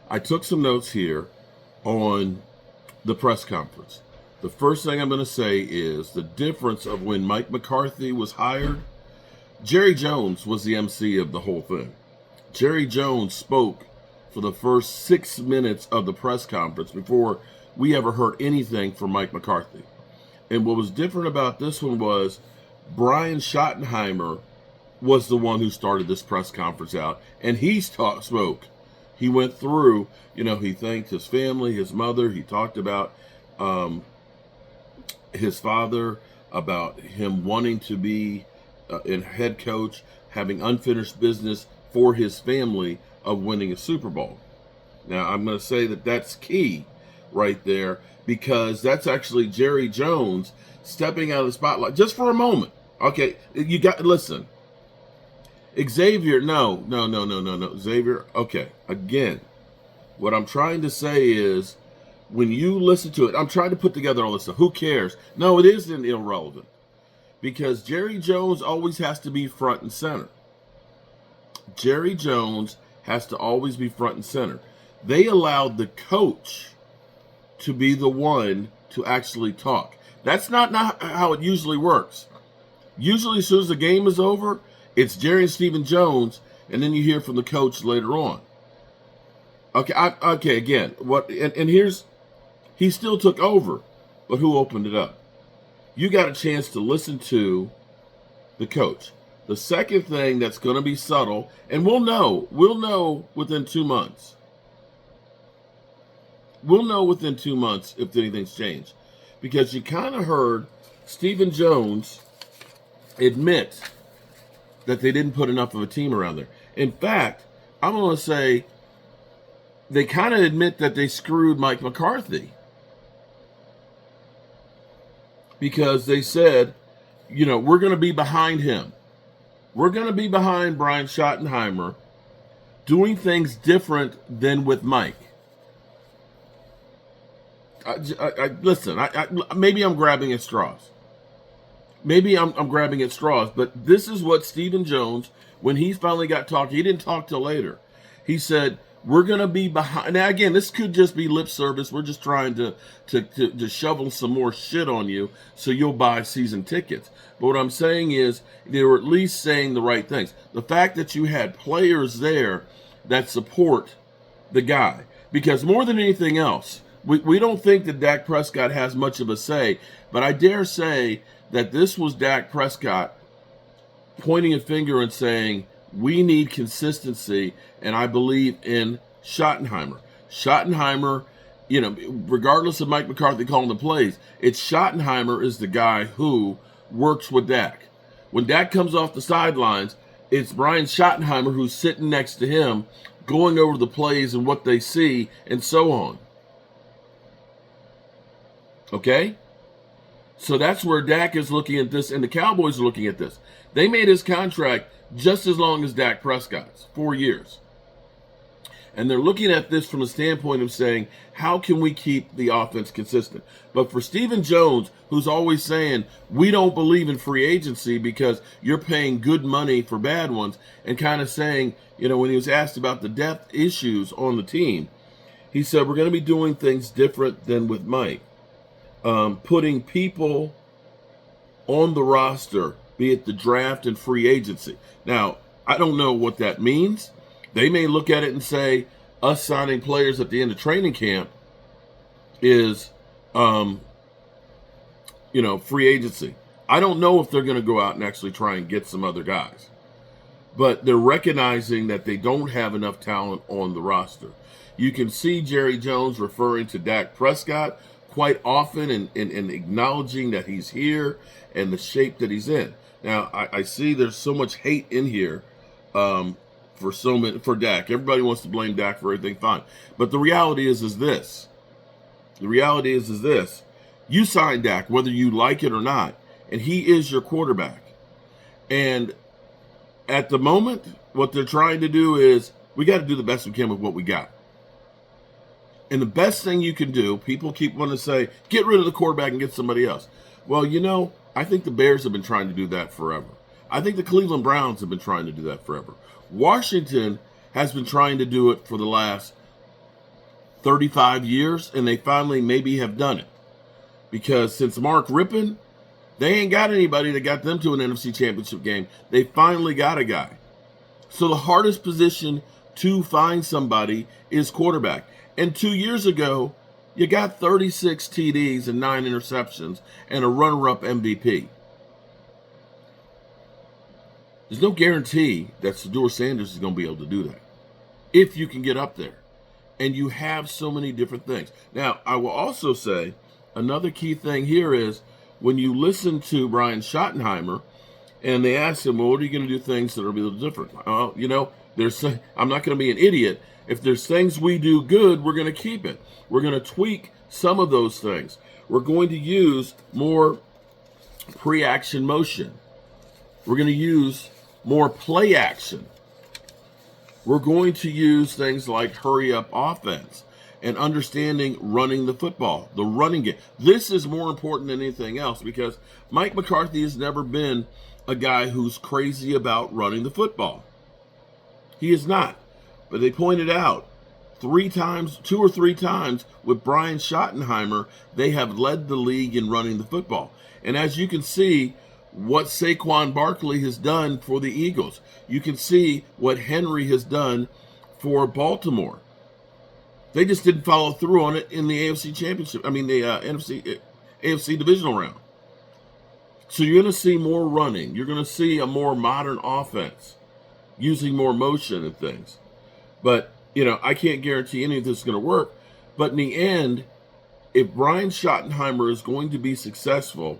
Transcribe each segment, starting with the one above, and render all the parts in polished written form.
I took some notes here on the press conference. The first thing I'm going to say is the difference of when Mike McCarthy was hired. Jerry Jones was the MC of the whole thing. Jerry Jones spoke for the first 6 minutes of the press conference before we ever heard anything from Mike McCarthy. And what was different about this one was Brian Schottenheimer was the one who started this press conference out, and he spoke. He went through, he thanked his family, his mother. He talked about his father, about him wanting to be a head coach, having unfinished business for his family of winning a Super Bowl. Now, I'm going to say that that's key right there, because that's actually Jerry Jones stepping out of the spotlight just for a moment. Okay, you got to listen. Xavier, no. Xavier, okay, again, what I'm trying to say is when you listen to it, I'm trying to put together all this stuff. Who cares? No, it isn't irrelevant, because Jerry Jones always has to be front and center. Jerry Jones has to always be front and center. They allowed the coach to be the one to actually talk. That's not how it usually works. Usually, as soon as the game is over, it's Jerry and Stephen Jones, and then you hear from the coach later on. Okay, again, and here's, he still took over, but who opened it up? You got a chance to listen to the coach. The second thing that's going to be subtle, and we'll know within 2 months. We'll know within 2 months if anything's changed, because you kind of heard Stephen Jones admit that they didn't put enough of a team around there. In fact, I'm going to say they kind of admit that they screwed Mike McCarthy, because they said, we're going to be behind him. We're going to be behind Brian Schottenheimer doing things different than with Mike. Listen, maybe I'm grabbing at straws. Maybe I'm grabbing at straws, but this is what Stephen Jones, when he finally got talking, he didn't talk till later. He said, we're going to be behind. Now, again, this could just be lip service. We're just trying to shovel some more shit on you so you'll buy season tickets. But what I'm saying is they were at least saying the right things. The fact that you had players there that support the guy, because more than anything else, we don't think that Dak Prescott has much of a say, but I dare say that this was Dak Prescott pointing a finger and saying, we need consistency, and I believe in Schottenheimer. Schottenheimer, regardless of Mike McCarthy calling the plays, it's Schottenheimer is the guy who works with Dak. When Dak comes off the sidelines, it's Brian Schottenheimer who's sitting next to him, going over the plays and what they see, and so on. Okay? So that's where Dak is looking at this, and the Cowboys are looking at this. They made his contract just as long as Dak Prescott's, 4 years. And they're looking at this from a standpoint of saying, how can we keep the offense consistent? But for Stephen Jones, who's always saying, we don't believe in free agency because you're paying good money for bad ones, and kind of saying, when he was asked about the depth issues on the team, he said, we're going to be doing things different than with Mike. Putting people on the roster, be it the draft and free agency. Now, I don't know what that means. They may look at it and say, us signing players at the end of training camp is, free agency. I don't know if they're going to go out and actually try and get some other guys. But they're recognizing that they don't have enough talent on the roster. You can see Jerry Jones referring to Dak Prescott quite often and acknowledging that he's here and the shape that he's in. Now, I see there's so much hate in here for Dak. Everybody wants to blame Dak for everything, fine. But the reality is this. The reality is this. You signed Dak, whether you like it or not, and he is your quarterback. And at the moment, what they're trying to do is, we got to do the best we can with what we got. And the best thing you can do, people keep wanting to say, get rid of the quarterback and get somebody else. Well, I think the Bears have been trying to do that forever. I think the Cleveland Browns have been trying to do that forever. Washington has been trying to do it for the last 35 years, and they finally maybe have done it. Because since Mark Rippon, they ain't got anybody that got them to an NFC Championship game. They finally got a guy. So the hardest position to find somebody is quarterback. And 2 years ago, you got 36 TDs and 9 interceptions and a runner-up MVP. There's no guarantee that Shedeur Sanders is going to be able to do that if you can get up there. And you have so many different things. Now, I will also say another key thing here is when you listen to Brian Schottenheimer and they ask him, well, what are you going to do things that are a little different? I'm not going to be an idiot. If there's things we do good, we're going to keep it. We're going to tweak some of those things. We're going to use more pre-action motion. We're going to use more play action. We're going to use things like hurry up offense and understanding running the football, the running game. This is more important than anything else because Mike McCarthy has never been a guy who's crazy about running the football. He is not. But they pointed out 2 or 3 times with Brian Schottenheimer, they have led the league in running the football. And as you can see, what Saquon Barkley has done for the Eagles. You can see what Henry has done for Baltimore. They just didn't follow through on it in the AFC Championship. The AFC divisional round. So you're going to see more running. You're going to see a more modern offense using more motion and things. But, I can't guarantee any of this is going to work. But in the end, if Brian Schottenheimer is going to be successful,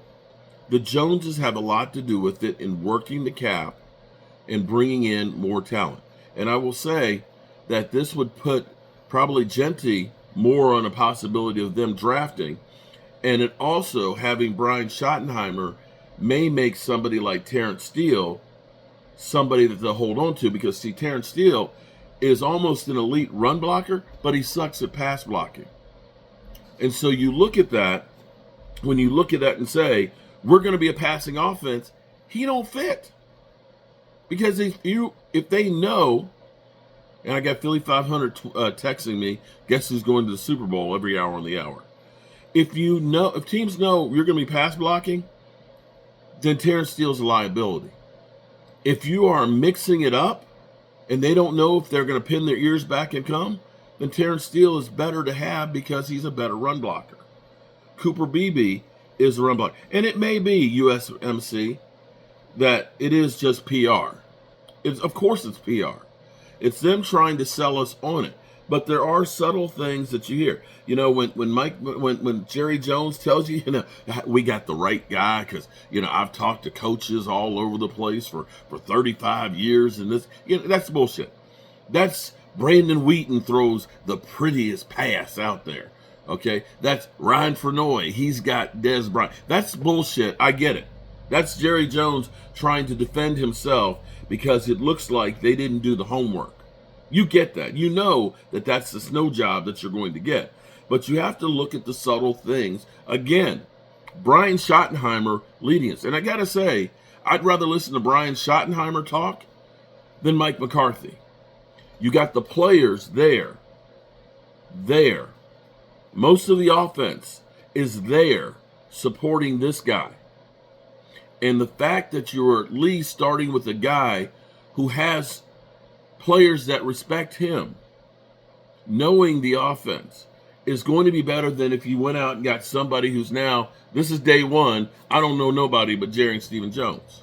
the Joneses have a lot to do with it in working the cap and bringing in more talent. And I will say that this would put probably Genty more on a possibility of them drafting. And it also, having Brian Schottenheimer may make somebody like Terrence Steele somebody that they'll hold on to because, see, Terrence Steele is almost an elite run blocker, but he sucks at pass blocking. And so you look at that, when you look at that and say, we're going to be a passing offense, he don't fit. Because if they know, and I got Philly 500 texting me, guess who's going to the Super Bowl every hour on the hour. If teams know you're going to be pass blocking, then Terrence Steele's a liability. If you are mixing it up and they don't know if they're going to pin their ears back and come, then Terrence Steele is better to have because he's a better run blocker. Cooper Beebe is a run blocker. And it may be, USMC, that it is just PR. Of course it's PR. It's them trying to sell us on it. But there are subtle things that you hear. When Jerry Jones tells you, we got the right guy because, I've talked to coaches all over the place for 35 years and this, that's bullshit. That's Brandon Wheaton throws the prettiest pass out there. Okay, that's Ryan Frenoy. He's got Dez Bryant. That's bullshit. I get it. That's Jerry Jones trying to defend himself because it looks like they didn't do the homework. You get that. You know that that's the snow job that you're going to get. But you have to look at the subtle things. Again, Brian Schottenheimer leading us. And I got to say, I'd rather listen to Brian Schottenheimer talk than Mike McCarthy. You got the players there. Most of the offense is there supporting this guy. And the fact that you're at least starting with a guy who has players that respect him, knowing the offense, is going to be better than if you went out and got somebody who's now, this is day one, I don't know nobody but Jerry and Stephen Jones.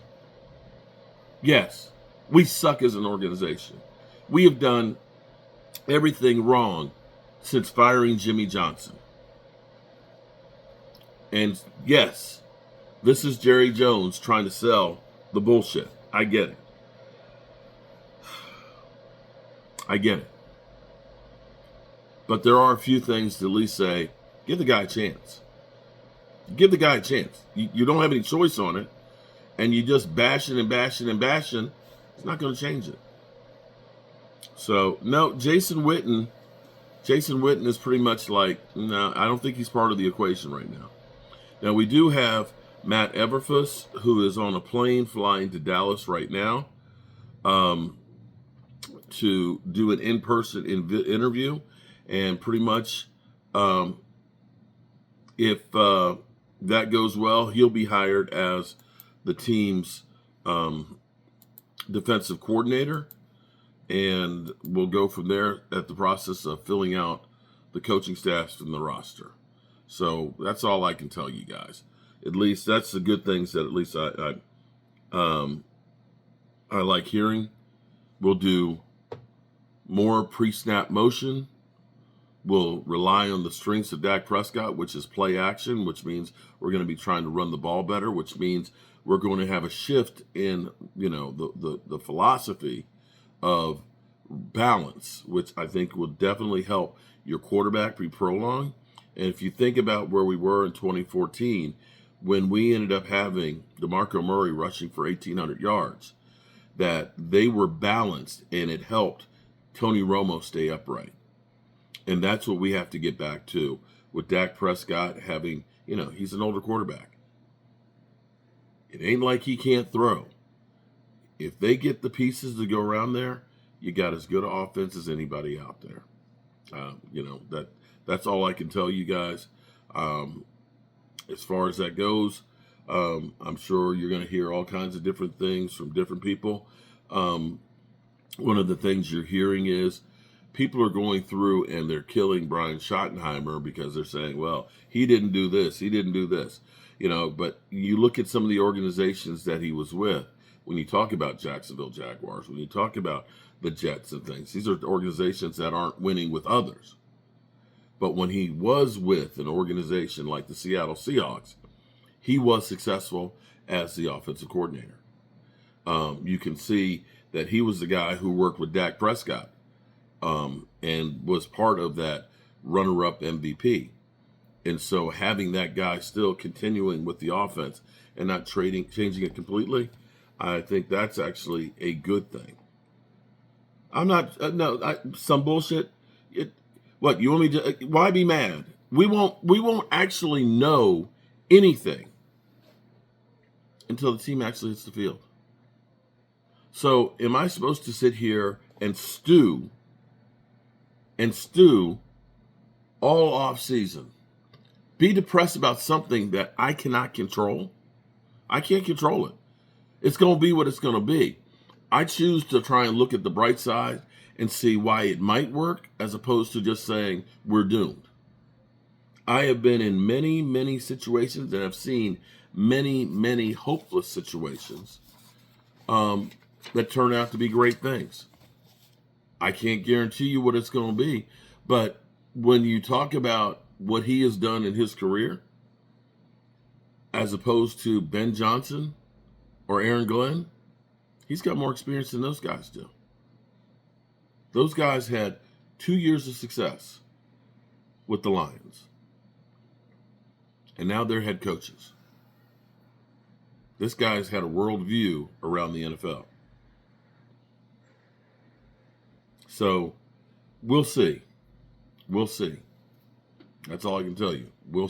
Yes, we suck as an organization. We have done everything wrong since firing Jimmy Johnson. And yes, this is Jerry Jones trying to sell the bullshit. I get it. But there are a few things to at least say, give the guy a chance. Give the guy a chance. You don't have any choice on it. And you just bashing, it's not going to change it. So, no, Jason Witten is pretty much like, no, I don't think he's part of the equation right now. Now, we do have Matt Everfuss, who is on a plane flying to Dallas right now to do an in-person interview. And pretty much, if that goes well, he'll be hired as the team's defensive coordinator, and we'll go from there at the process of filling out the coaching staffs from the roster. So that's all I can tell you guys. At least that's the good things that at least I like hearing. We'll do more pre-snap motion. We'll rely on the strengths of Dak Prescott, which is play action, which means we're going to be trying to run the ball better, which means we're going to have a shift in, the philosophy of balance, which I think will definitely help your quarterback be prolonged. And if you think about where we were in 2014, when we ended up having DeMarco Murray rushing for 1,800 yards, that they were balanced and it helped Tony Romo stay upright. And that's what we have to get back to with Dak Prescott having, he's an older quarterback. It ain't like he can't throw. If they get the pieces to go around there, you got as good an offense as anybody out there. That's all I can tell you guys. As far as that goes, I'm sure you're going to hear all kinds of different things from different people. One of the things you're hearing is people are going through and they're killing Brian Schottenheimer because they're saying, well, he didn't do this, he didn't do this. But you look at some of the organizations that he was with, when you talk about Jacksonville Jaguars, when you talk about the Jets and things, these are organizations that aren't winning with others. But when he was with an organization like the Seattle Seahawks, he was successful as the offensive coordinator. You can see that he was the guy who worked with Dak Prescott and was part of that runner-up MVP. And so having that guy still continuing with the offense and not changing it completely, I think that's actually a good thing. I'm not, some bullshit. What, you want me to, why be mad? We won't actually know anything until the team actually hits the field. So am I supposed to sit here and stew all off season? Be depressed about something that I cannot control? I can't control it. It's going to be what it's going to be. I choose to try and look at the bright side and see why it might work as opposed to just saying we're doomed. I have been in many, many situations and have seen many, many hopeless situations that turn out to be great things. I can't guarantee you what it's going to be, but when you talk about what he has done in his career, as opposed to Ben Johnson or Aaron Glenn, he's got more experience than those guys do. Those guys had 2 years of success with the Lions, and now they're head coaches. This guy's had a world view around the NFL. So we'll see. We'll see. That's all I can tell you. We'll